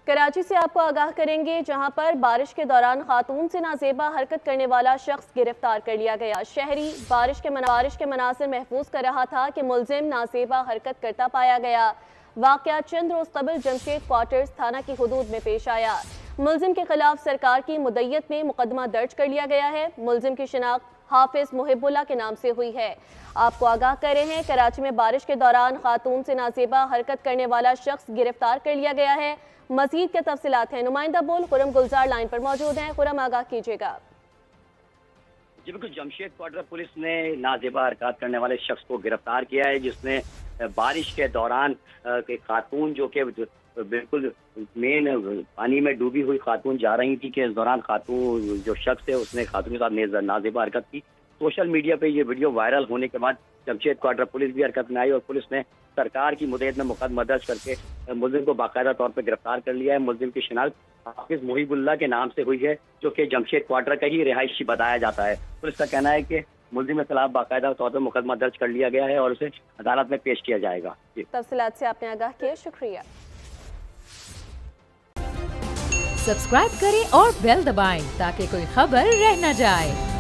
कराची से आपको आगाह करेंगे, जहां पर बारिश के दौरान खातून से नाजेबा हरकत करने वाला शख्स गिरफ्तार कर लिया गया। शहरी बारिश के मनासिर महफूज कर रहा था कि मुलजिम नाजेबा हरकत करता पाया गया। वाकया चंद रोज कबल जमशेद क्वार्टर्स थाना की हुदूद में पेश आया। मुलजिम के खिलाफ सरकार की मुद्दत में मुकदमा दर्ज कर लिया गया है। मुलजिम की शिनाख्त हाफिज मुहिबुल्लाह के नाम से हुई है। आपको आगाह कर रहे हैं, कराची में बारिश के दौरान खातून से नाजेबा हरकत करने वाला शख्स गिरफ्तार कर लिया गया है। मजीद के तफसीलात हैं, नुमाइंदा बोल खुरम गुलजार लाइन पर मौजूद हैं। खुरम, आगाह कीजिएगा। जी बिल्कुल, जमशेद क्वार्टर पुलिस ने नाजेबा हरकत करने वाले शख्स को गिरफ्तार किया है, जिसने बारिश के दौरान खातून जो कि बिल्कुल मेन पानी में डूबी हुई खातून जा रही थी कि इस दौरान खातून जो शख्स है उसने खातून के साथ नाजेबा हरकत की। सोशल मीडिया पे ये वीडियो वायरल होने के बाद जमशेद क्वार्टर पुलिस भी हरकत में आई और पुलिस ने सरकार की मुद्दत में मुकदमा दर्ज करके मुलजिम को बाकायदा तौर पर गिरफ्तार कर लिया है। मुलजिम की शिनाख्त हाफिज मुहिबुल्लाह के नाम से हुई है, जो कि जमशेद क्वार्टर का ही रिहायशी बताया जाता है। पुलिस का कहना है कि मुलजिम के खिलाफ बाकायदा तौर पर मुकदमा दर्ज कर लिया गया है और उसे अदालत में पेश किया जाएगा। तफसीलात से आपने आगाह किया, शुक्रिया। सब्सक्राइब करें और बेल दबाएं ताकि कोई खबर रह न जाए।